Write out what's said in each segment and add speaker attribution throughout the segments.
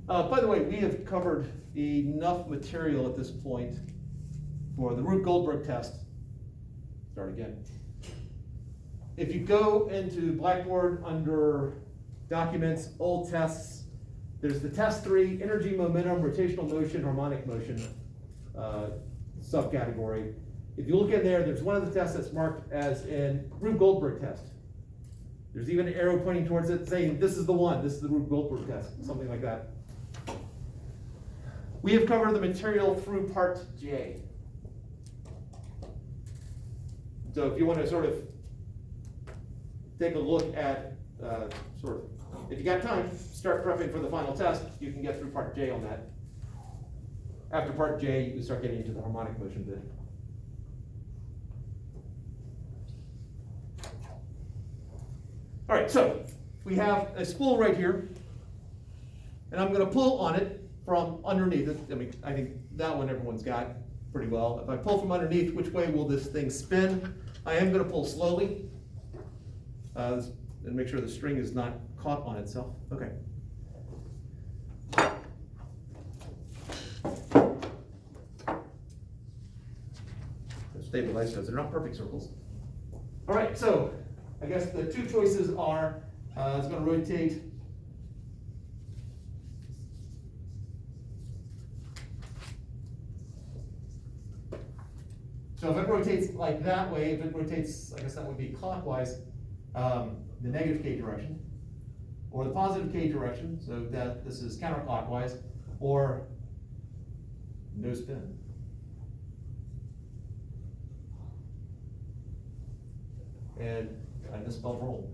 Speaker 1: By the way, we have covered enough material at this point for the Rube Goldberg test. Start again. If you go into Blackboard under Documents, Old Tests, there's the Test 3, Energy, Momentum, Rotational Motion, Harmonic Motion subcategory. If you look in there, there's one of the tests that's marked as in Rube Goldberg test. There's even an arrow pointing towards it saying, this is the one, this is the Rube Goldberg test, something like that. We have covered the material through Part J. So if you want to sort of take a look at, if you got time, start prepping for the final test, you can get through Part J on that. After Part J, you can start getting into the harmonic motion bit. All right, so we have a spool right here, and I'm going to pull on it from underneath it. I mean, I think that one everyone's got pretty well. If I pull from underneath, which way will this thing spin? I am going to pull slowly and make sure the string is not caught on itself. Okay. Stabilize because they're not perfect circles. All right, so I guess the two choices are it's going to rotate so if it rotates like that way, if it rotates, I guess that would be clockwise, the negative K direction, or the positive K direction, so that this is counterclockwise, or no spin. And I misspelled roll.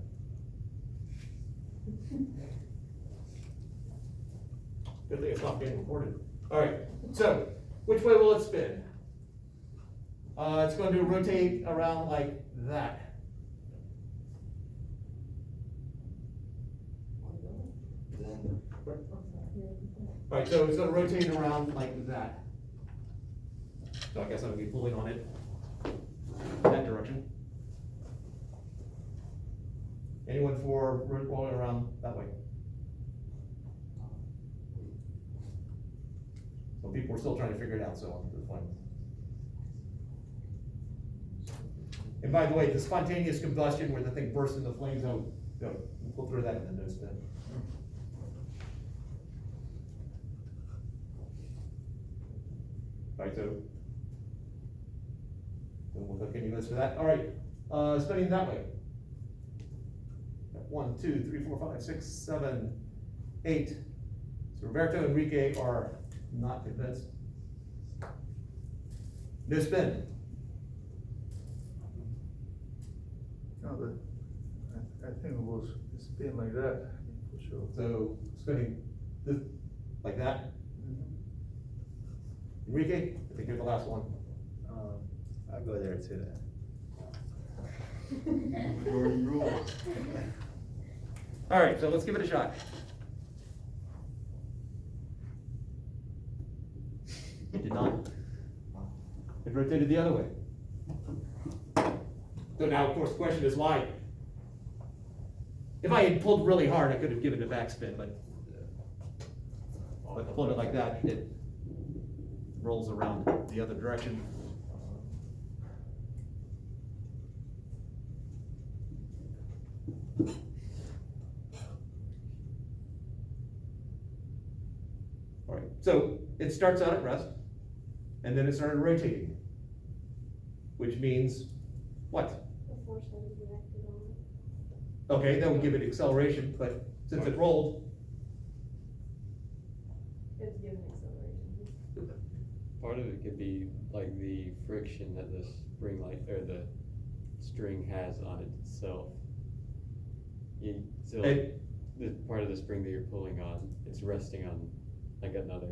Speaker 1: Good thing it's not being recorded. All right, so which way will it spin? It's going to rotate around like that. All right, so it's going to rotate around like that. So I guess I'm going to be pulling on it in that direction. Anyone for rolling around that way? Some people are still trying to figure it out, so I'm fine. And by the way, the spontaneous combustion where the thing bursts into flames, we'll throw that in the no spin. All right, so we'll look any list for that. All right, spinning that way. 1, 2, 3, 4, 5, 6, 7, 8. So Roberto and Enrique are not convinced. No spin.
Speaker 2: No, but I think it was spin like that, for sure.
Speaker 1: So spinning this, like that. Enrique, I think you're the last one.
Speaker 3: I'll go there too.
Speaker 2: Jordan rule.
Speaker 1: All right, so let's give it a shot. It did not. It rotated the other way. So now, of course, the question is why? If I had pulled really hard, I could have given it a backspin, but pulled it like that, it rolls around the other direction. All right, so it starts out at rest, and then it started rotating, which means what?
Speaker 4: The force that is acted on it.
Speaker 1: Okay, that would give it acceleration, but since it rolled,
Speaker 4: It's given acceleration.
Speaker 5: Part of it could be like the friction that the spring or the string has on it itself. So like the part of the spring that you're pulling on, it's resting on like another.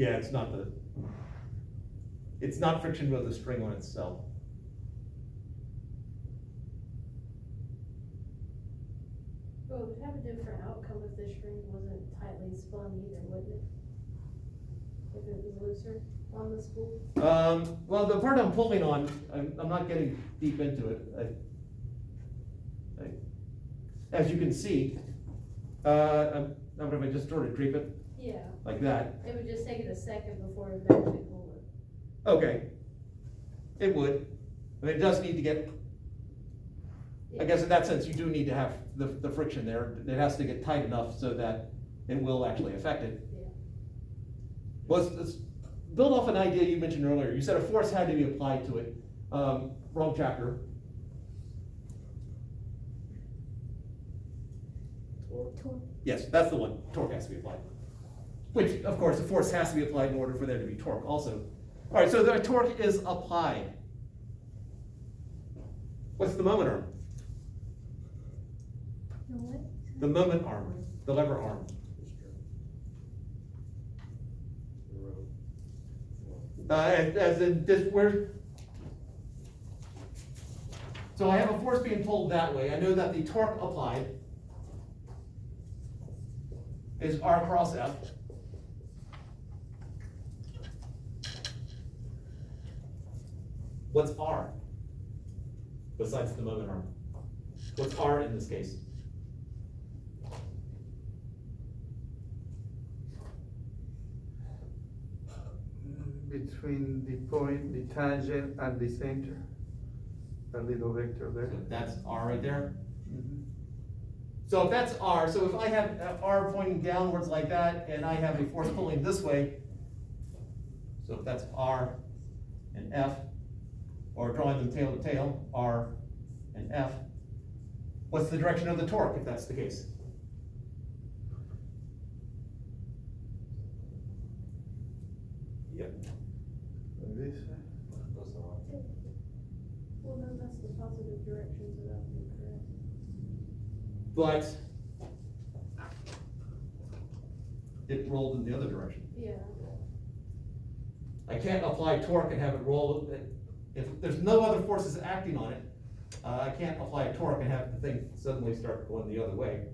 Speaker 1: yeah, it's not friction with the string on itself.
Speaker 4: Well, it would have a different outcome if the string wasn't tightly spun either, wouldn't it? If it was looser on the spool.
Speaker 1: Well, the part I'm pulling on, I'm not getting deep into it. As you can see, I'm gonna just sort of drape it
Speaker 4: Yeah,
Speaker 1: like that.
Speaker 4: it would just take it a second before it would actually pull it.
Speaker 1: Okay. It would. I mean, it does need to get, I guess in that sense, you do need to have the friction there. It has to get tight enough so that it will actually affect it.
Speaker 4: Yeah.
Speaker 1: Well, let's build off an idea you mentioned earlier. You said a force had to be applied to it. Wrong chapter. Yes, that's the one. Torque has to be applied. Which, of course, the force has to be applied in order for there to be torque also. All right, so the torque is applied. What's the moment arm?
Speaker 4: The what?
Speaker 1: The moment arm, the lever arm. As in this, where? So I have a force being pulled that way. I know that the torque applied is R cross F. What's R? Besides the moment arm. What's R in this case?
Speaker 2: Between the point, the tangent and the center, that little vector there.
Speaker 1: So that's R right there.
Speaker 2: Mhm.
Speaker 1: So if that's R, so if I have R pointing downwards like that, and I have a force pulling this way, so if that's R and F, or drawing them tail to tail, R and F, what's the direction of the torque if that's the case?
Speaker 3: Yep.
Speaker 2: Like this.
Speaker 3: That's the one.
Speaker 4: Well, no, that's the positive direction, so that would be correct.
Speaker 1: But it rolled in the other direction.
Speaker 4: Yeah.
Speaker 1: I can't apply torque and have it roll, if there's no other forces acting on it, I can't apply a torque and have the thing suddenly start going the other way.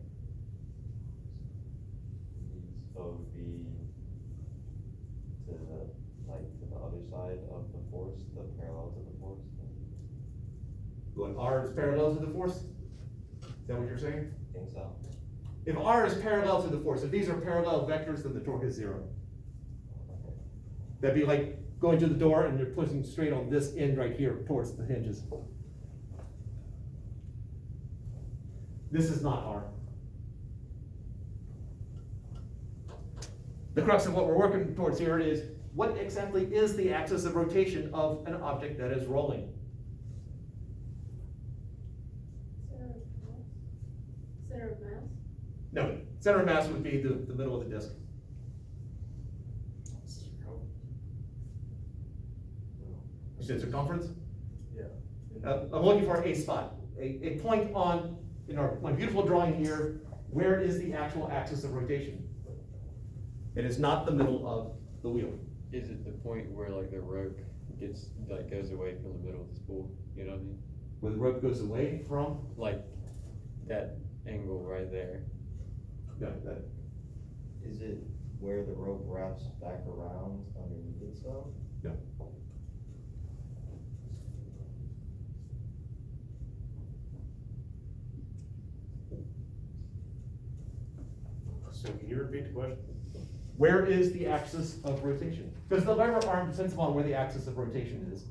Speaker 6: So it would be to the, like, to the other side of the force, the parallel to the force?
Speaker 1: When R is parallel to the force? Is that what you're saying?
Speaker 6: I think so.
Speaker 1: If R is parallel to the force, if these are parallel vectors, then the torque is zero. That'd be like going to the door and you're pushing straight on this end right here towards the hinges. This is not R. The crux of what we're working towards here is, what exactly is the axis of rotation of an object that is rolling?
Speaker 4: Center of mass?
Speaker 1: No, center of mass would be the middle of the disk. You said circumference?
Speaker 3: Yeah.
Speaker 1: I'm looking for a spot, a point on, my beautiful drawing here, where is the actual axis of rotation? It is not the middle of the wheel.
Speaker 5: Is it the point where like the rope gets, like goes away from the middle of the spool, you know what I mean?
Speaker 1: Where the rope goes away from?
Speaker 5: Like that angle right there.
Speaker 1: Yeah, that,
Speaker 6: Is it where the rope wraps back around underneath itself?
Speaker 1: yeah.
Speaker 3: So can you repeat the question?
Speaker 1: Where is the axis of rotation? Because the lever arm depends upon where the axis of rotation is.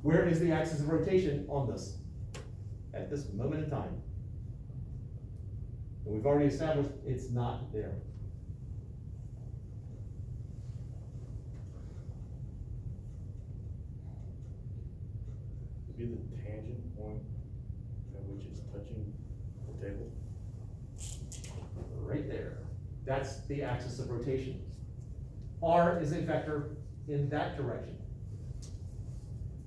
Speaker 1: Where is the axis of rotation on this? At this moment in time. And we've already established it's not there.
Speaker 3: Would be the tangent point at which it's touching the table.
Speaker 1: Right there. That's the axis of rotation. R is a vector in that direction.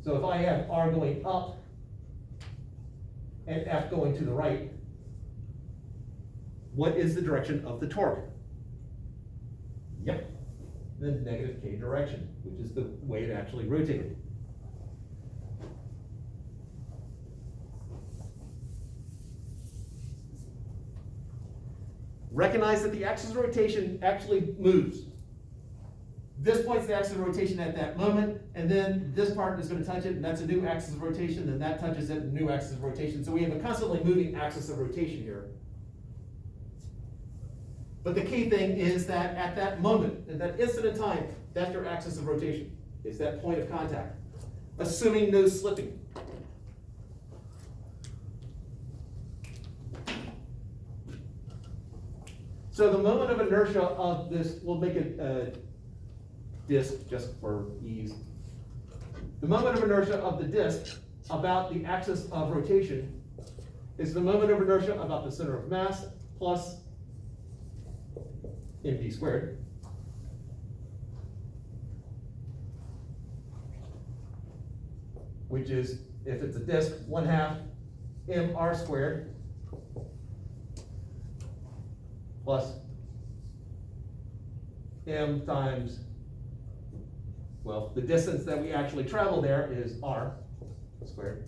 Speaker 1: So if I have R going up and F going to the right, what is the direction of the torque? Yep, the negative K direction, which is the way it actually rotated. Recognize that the axis of rotation actually moves. This point's the axis of rotation at that moment, and then this part is gonna touch it, and that's a new axis of rotation, then that touches it, new axis of rotation. So we have a constantly moving axis of rotation here. But the key thing is that at that moment, at that instant in time, that's your axis of rotation. It's that point of contact, assuming no slipping. So the moment of inertia of this, we'll make it a disk just for ease. The moment of inertia of the disk about the axis of rotation is the moment of inertia about the center of mass plus mv squared. Which is, if it's a disk, 1/2 mr squared plus m times, well, the distance that we actually travel there is r squared.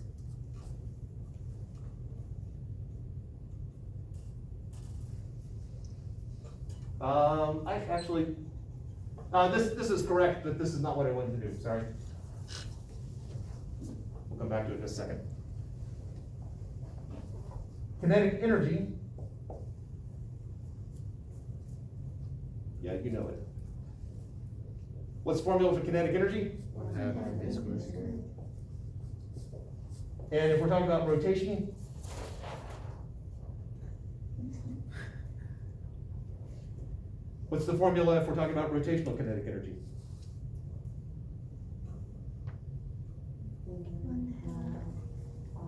Speaker 1: I actually, this is correct, but this is not what I wanted to do, sorry. We'll come back to it in a second. Kinetic energy. Yeah, you know it. What's the formula for kinetic energy?
Speaker 5: 1/2 mv squared.
Speaker 1: And if we're talking about rotation, what's the formula if we're talking about rotational kinetic energy?
Speaker 7: 1/2 I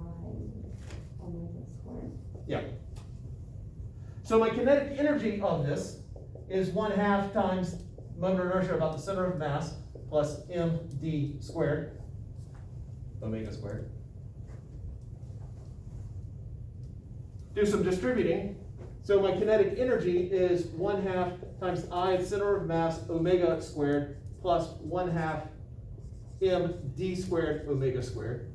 Speaker 7: omega squared.
Speaker 1: Yeah. So my kinetic energy of this is 1/2 times moment of inertia about the center of mass plus md squared, omega squared. Do some distributing. So my kinetic energy is 1/2 times I center of mass omega squared plus 1/2 md squared omega squared.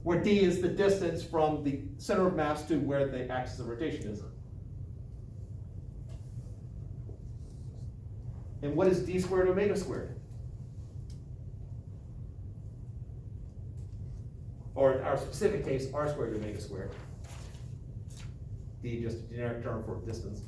Speaker 1: Where d is the distance from the center of mass to where the axis of rotation is. And what is d squared omega squared? Or in our specific case, r squared omega squared. D just a generic term for distance.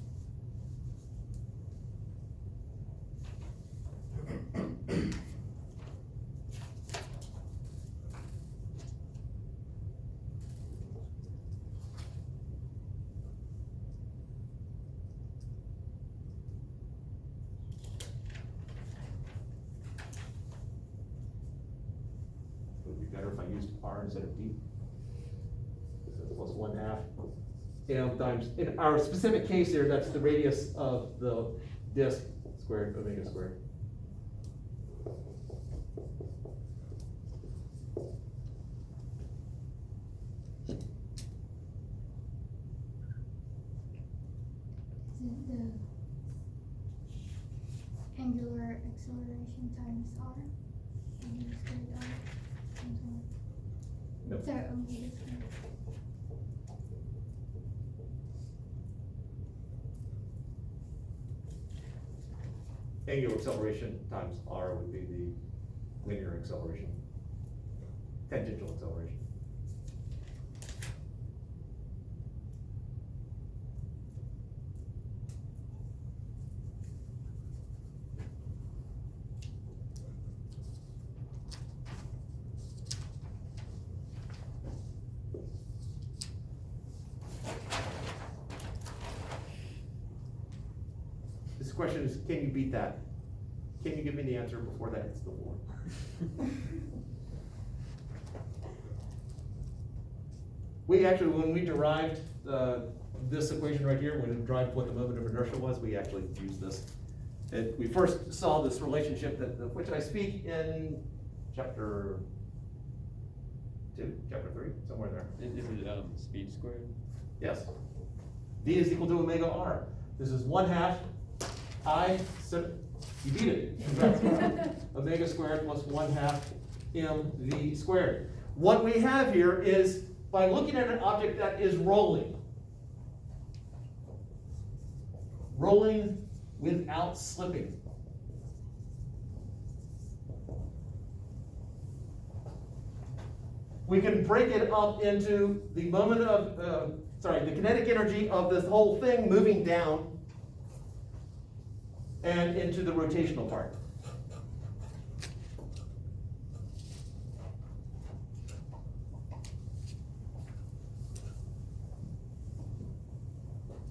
Speaker 1: Would be better if I used r instead of d. So it's plus 1/2 m times, in our specific case here, that's the radius of the disk squared omega squared.
Speaker 8: Is it the angular acceleration times r? Omega squared r times one?
Speaker 1: No.
Speaker 8: Sorry, omega squared.
Speaker 1: Angular acceleration times r would be the linear acceleration, tangential acceleration. This question is, can you beat that? Can you give me the answer before that hits the floor? We actually, when we derived this equation right here, when we derived what the moment of inertia was, we actually used this. We first saw this relationship of which I speak in chapter 2, chapter 3, somewhere there.
Speaker 5: Is it speed squared?
Speaker 1: Yes. V is equal to omega r. This is 1/2 I, you beat it. Congrats. Omega squared plus 1/2 mv squared. What we have here is, by looking at an object that is rolling, rolling without slipping. We can break it up into the moment of, the kinetic energy of this whole thing moving down and into the rotational part.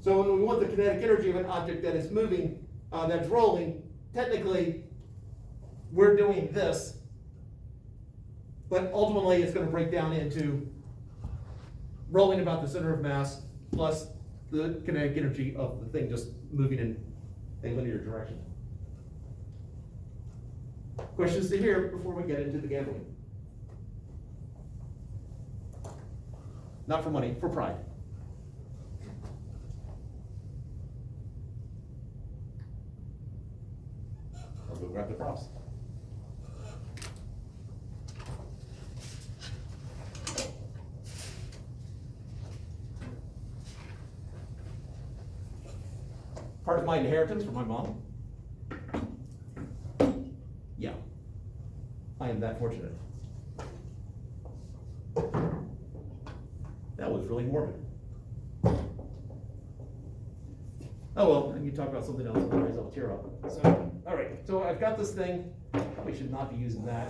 Speaker 1: So when we want the kinetic energy of an object that is moving, that's rolling, technically, we're doing this, but ultimately it's going to break down into rolling about the center of mass plus the kinetic energy of the thing just moving in a linear direction. Questions to hear before we get into the gambling? Not for money, for pride. I'll go grab the props. Part of my inheritance from my mom. Yeah, I am that fortunate. That was really morbid. Oh well, and you talk about something else, otherwise I'll tear up. So, all right, so I've got this thing. Probably should not be using that.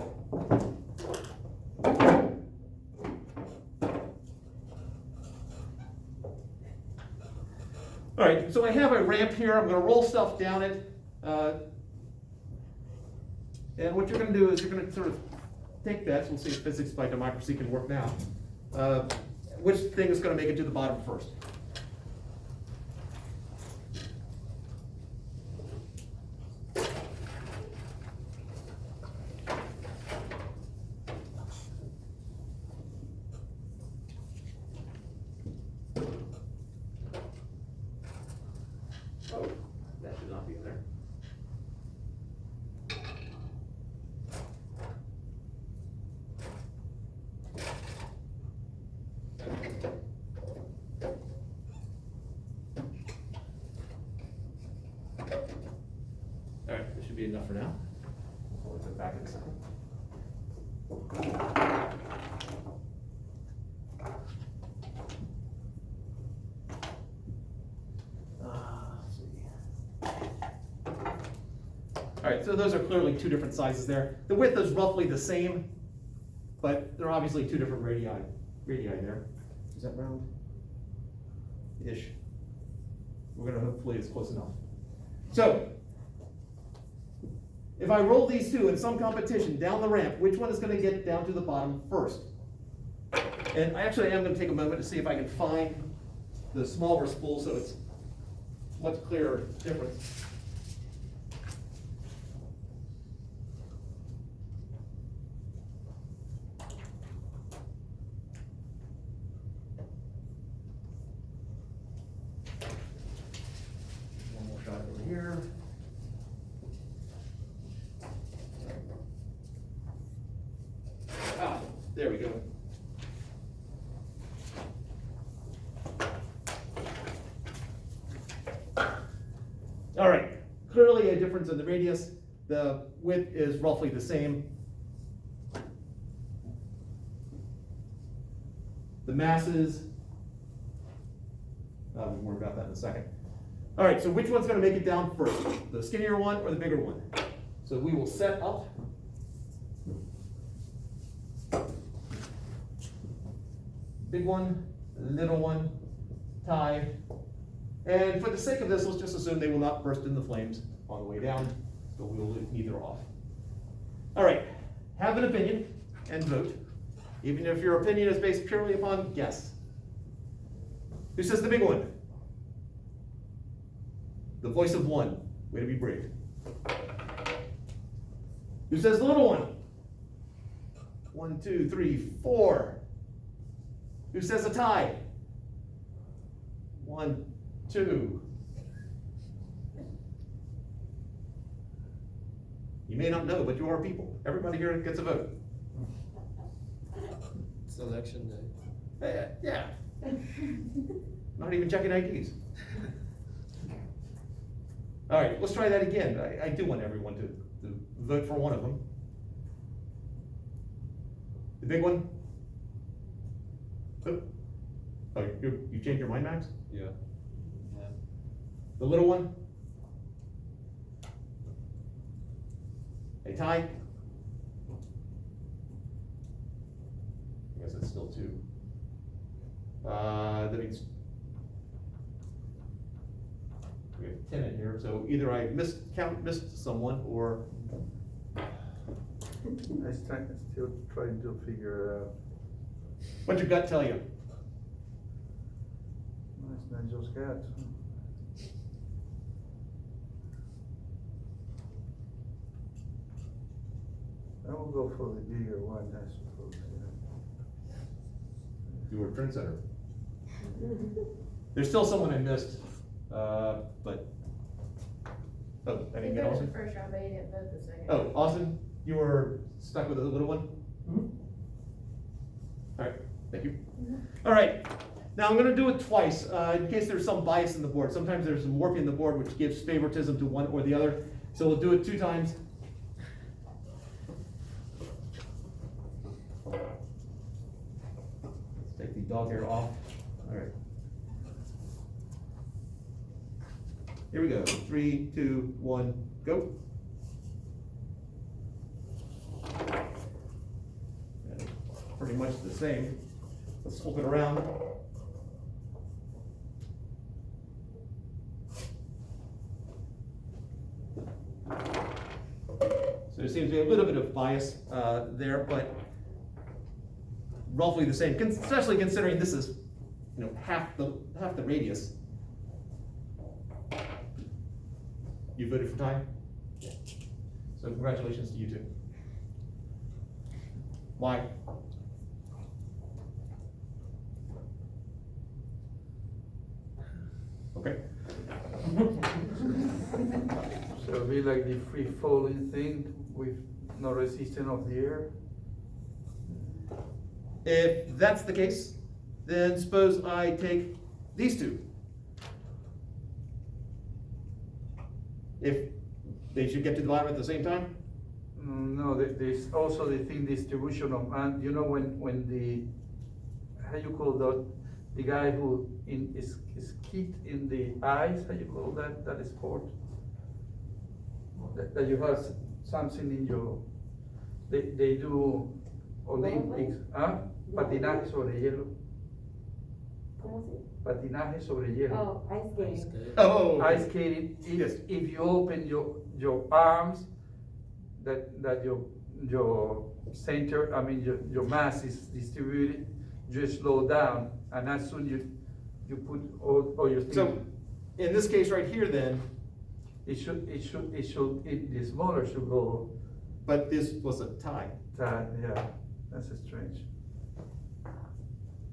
Speaker 1: All right, so I have a ramp here. I'm going to roll stuff down it. And what you're going to do is you're going to sort of take bets. We'll see if physics by democracy can work now. Which thing is going to make it to the bottom first? Oh, that should not be in there. All right, this should be enough for now. We'll put it back in a second. Let's see. All right, so those are clearly two different sizes there. The width is roughly the same, but there are obviously two different radii there. Is that round? Ish. We're gonna hopefully it's close enough. So, if I roll these two in some competition down the ramp, which one is gonna get down to the bottom first? And I actually am gonna take a moment to see if I can find the smaller spool so it's much clearer difference. One more shot over here. Ah, there we go. All right, clearly a difference in the radius. The width is roughly the same. The masses, more about that in a second. All right, so which one's gonna make it down first? The skinnier one or the bigger one? So we will set up. Big one, little one, tie. And for the sake of this, let's just assume they will not burst into flames on the way down, so we will leave neither off. All right, have an opinion and vote, even if your opinion is based purely upon guess. Who says the big one? The voice of one. Way to be brave. Who says the little one? 1, 2, 3, 4. Who says a tie? 1, 2. You may not know, but you are people. Everybody here gets a vote.
Speaker 5: It's election day.
Speaker 1: Yeah. Not even checking IDs. All right, let's try that again. I do want everyone to vote for one of them. The big one? Oh, you changed your mind, Max?
Speaker 5: Yeah.
Speaker 1: The little one? A tie? I guess it's still two. That means we have 10 in here, so either I missed someone, or
Speaker 2: Still trying to figure out.
Speaker 1: what's your gut tell you?
Speaker 2: No, it's not just cats. I will go for the bigger one, I suppose, yeah.
Speaker 1: You were a trendsetter. There's still someone I missed, but, oh, I didn't
Speaker 4: You
Speaker 1: get
Speaker 4: voted
Speaker 1: Austin?
Speaker 4: the first round, but you didn't vote the second.
Speaker 1: Oh, Austin, you were stuck with the little one? All right, thank you. All right, now I'm gonna do it twice, in case there's some bias in the board. Sometimes there's some warping in the board which gives favoritism to one or the other. So we'll do it 2 times. Let's take the dog hair off. All right. Here we go. 3, 2, 1, go. And pretty much the same. Let's flip it around. So there seems to be a little bit of bias there, but roughly the same, especially considering this is, you know, half the radius. You voted for time? So congratulations to you two. Why? Okay.
Speaker 2: So it'll be like the free falling thing with no resistance of the air?
Speaker 1: If that's the case, then suppose I take these two. If they should get to the bottom at the same time?
Speaker 2: No, there's also the thin distribution of, and you know, when the, how you call the guy who is hit in the eyes, how you call that sport? That you have something in your, they do Olympics, patinaje sobre hielo.
Speaker 7: ¿Cómo se?
Speaker 2: Patinaje sobre hielo.
Speaker 7: Oh, ice skating.
Speaker 1: Oh.
Speaker 2: Ice skating,
Speaker 1: Yes.
Speaker 2: if you open your arms, that your center, I mean, your mass is distributed, you slow down, and as soon you put all your things.
Speaker 1: So, in this case right here then,
Speaker 2: The smaller should go,
Speaker 1: but this was a tie.
Speaker 2: yeah, that's strange.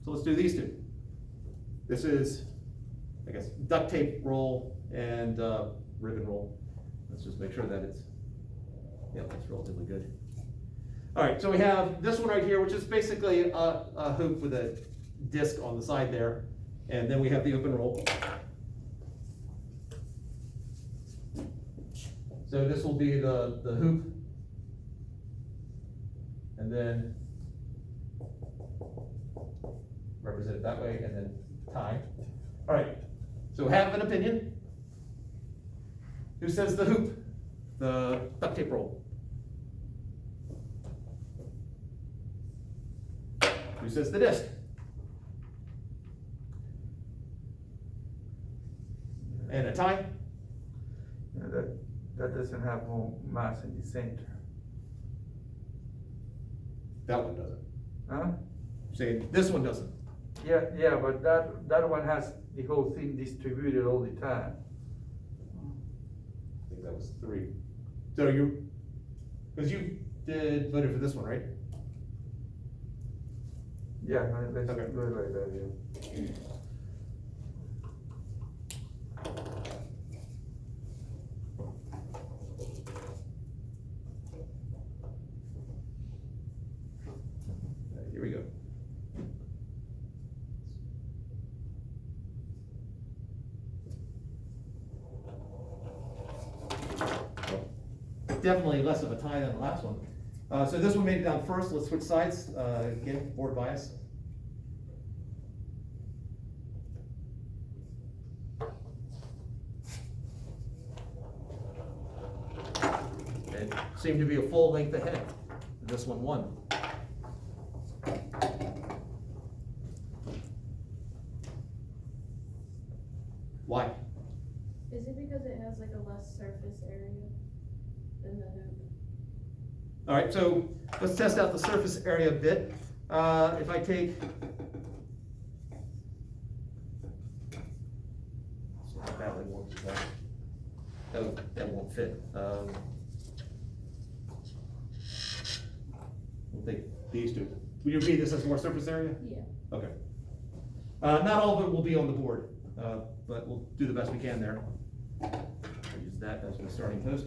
Speaker 1: So let's do these two. This is, I guess, duct tape roll and ribbon roll. Let's just make sure that it's, yeah, that's relatively good. All right, so we have this one right here, which is basically a hoop with a disc on the side there. And then we have the open roll. So this will be the hoop. And then represent it that way, and then tie. All right, so have an opinion. Who says the hoop? The duct tape roll? Who says the disc? And a tie?
Speaker 2: Yeah, that doesn't have more mass in the center.
Speaker 1: That one doesn't.
Speaker 2: Huh?
Speaker 1: Saying this one doesn't.
Speaker 2: Yeah, but that one has the whole thing distributed all the time.
Speaker 1: I think that was 3. So because you voted for this one, right?
Speaker 2: Yeah, let's
Speaker 1: Okay.
Speaker 2: do it like that, yeah.
Speaker 1: Here we go. definitely less of a tie than the last one. So this one made it down first, let's switch sides, again, board bias. It seemed to be a full length ahead, this one won. Why?
Speaker 4: Is it because it has like a less surface area than the hoop?
Speaker 1: All right, so let's test out the surface area a bit. If I take. See how badly it works with that. That won't fit. We'll take these two. Would you read this as more surface area?
Speaker 4: Yeah.
Speaker 1: Okay. Not all of it will be on the board, but we'll do the best we can there. I'll use that as my starting post.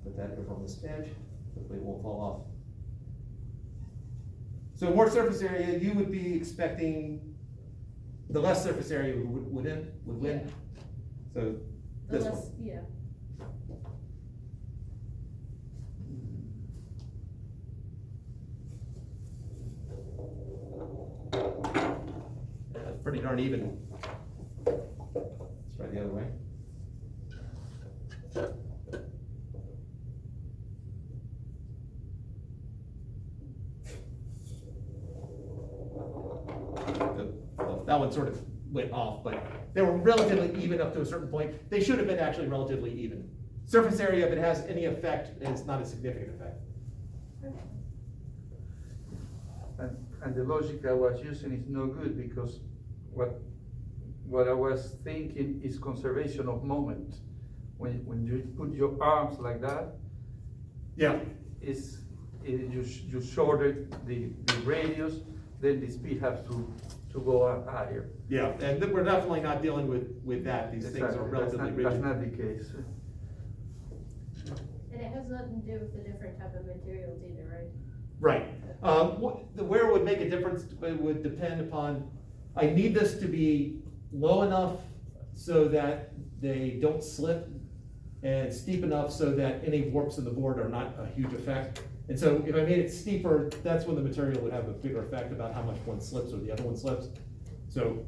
Speaker 1: Put that over on this edge, hopefully it won't fall off. So more surface area, you would be expecting the less surface area would win?
Speaker 4: Yeah.
Speaker 1: So
Speaker 4: The
Speaker 1: this
Speaker 4: less,
Speaker 1: one.
Speaker 4: yeah.
Speaker 1: Yeah, it's pretty darn even. Let's try the other way. Well, that one sort of went off, but they were relatively even up to a certain point. They should have been actually relatively even. Surface area, if it has any effect, is not a significant effect.
Speaker 2: And the logic I was using is no good because what I was thinking is conservation of moment. When you put your arms like that,
Speaker 1: Yeah.
Speaker 2: you shorten the radius, then the speed has to go up higher.
Speaker 1: Yeah, and we're definitely not dealing with that. These things are
Speaker 2: Exactly.
Speaker 1: relatively
Speaker 2: That's
Speaker 1: rigid.
Speaker 2: not the case.
Speaker 4: And it has nothing to do with the different type of materials either, right?
Speaker 1: Right. Where it would make a difference would depend upon, I need this to be low enough so that they don't slip and steep enough so that any warps in the board are not a huge effect. And so if I made it steeper, that's when the material would have a bigger effect about how much one slips or the other one slips. So,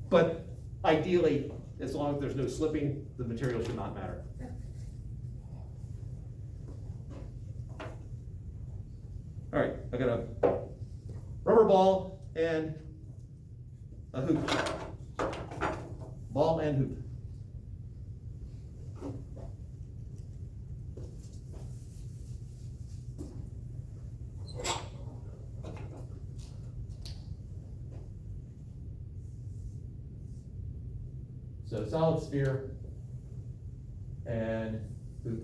Speaker 1: but ideally, as long as there's no slipping, the material should not matter. All right, I got a rubber ball and a hoop. Ball and hoop. So solid sphere and hoop.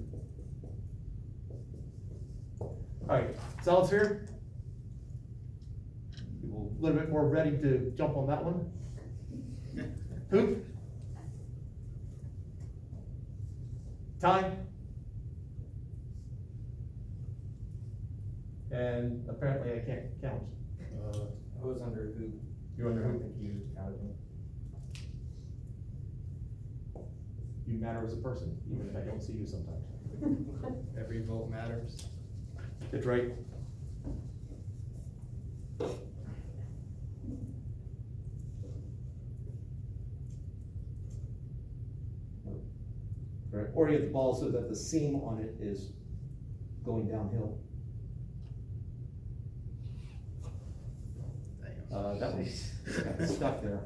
Speaker 1: All right, solid sphere. People a little bit more ready to jump on that one. Hoop. Tie. And apparently I can't count.
Speaker 9: I was under hoop.
Speaker 1: You're under
Speaker 9: I don't
Speaker 1: hoop.
Speaker 9: think you counted me.
Speaker 1: You matter as a person, even if I don't see you sometimes.
Speaker 9: Every vote matters.
Speaker 1: That's right. Right, orient the ball so that the seam on it is going downhill. That was got stuck there.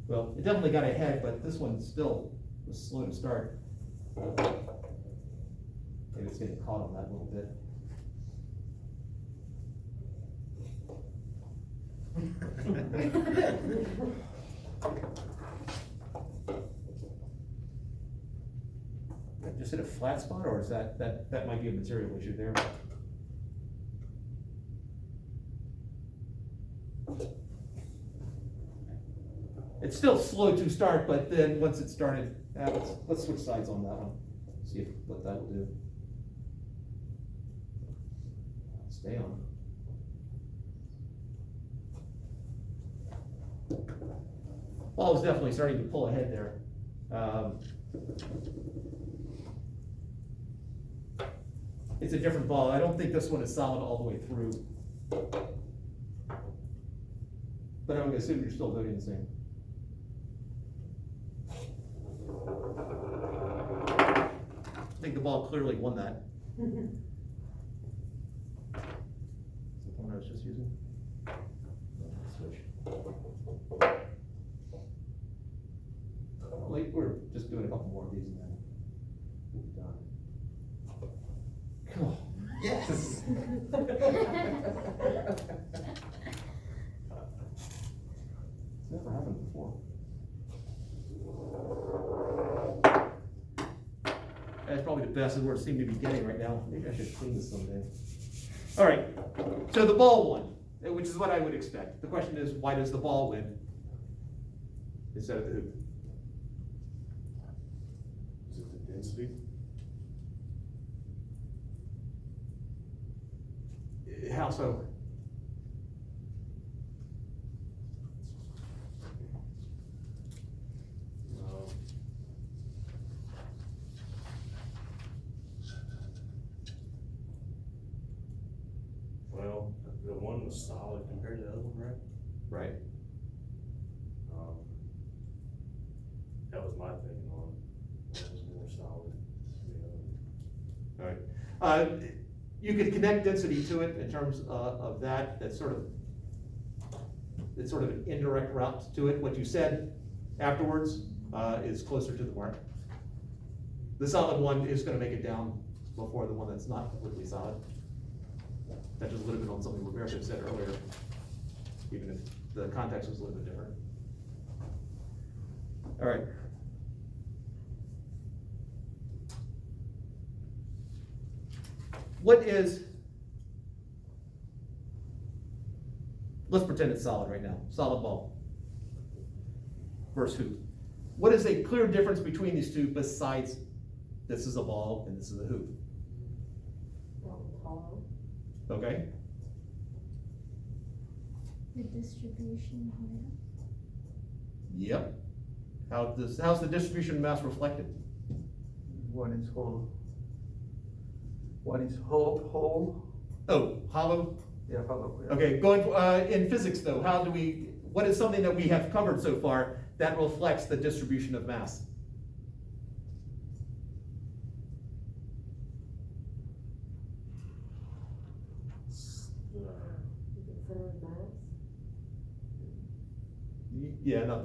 Speaker 1: Well, it definitely got ahead, but this one still was slow to start. Maybe it's getting caught on that a little bit. Just hit a flat spot, or is that might be a material issue there? It's still slow to start, but then once it started, let's switch sides on that one. See what that will do. stay on. Ball was definitely starting to pull ahead there. It's a different ball. I don't think this one is solid all the way through. But I'm gonna assume you're still voting the same. I think the ball clearly won that. Is it the one I was just using? Switch. Like, we're just doing a couple more of these and then we'll be done. Cool. Yes. It's never happened before. That's probably the best word it seemed to be getting right now. Maybe I should clean this someday. All right, so the ball won, which is what I would expect. The question is, why does the ball win instead of the hoop?
Speaker 3: Is it the density?
Speaker 1: How so?
Speaker 3: Well, the one was solid compared to the other one, right?
Speaker 1: Right.
Speaker 3: That was my thinking on what was more solid than the other.
Speaker 1: All right. You could connect density to it in terms of that. It's sort of an indirect route to it. What you said afterwards is closer to the mark. The solid one is gonna make it down before the one that's not completely solid. Touches a little bit on something Roberto said earlier, even if the context was a little bit different. All right. What is, let's pretend it's solid right now, solid ball versus hoop. What is a clear difference between these two besides this is a ball and this is a hoop?
Speaker 7: Hollow.
Speaker 1: Okay?
Speaker 8: The distribution here.
Speaker 1: Yep. How's the distribution of mass reflected?
Speaker 2: One is whole. One is whole.
Speaker 1: Oh, hollow?
Speaker 2: Yeah, hollow. Yeah.
Speaker 1: Okay, going, in physics though, what is something that we have covered so far that reflects the distribution of mass?
Speaker 7: Center of mass.
Speaker 1: Yeah, not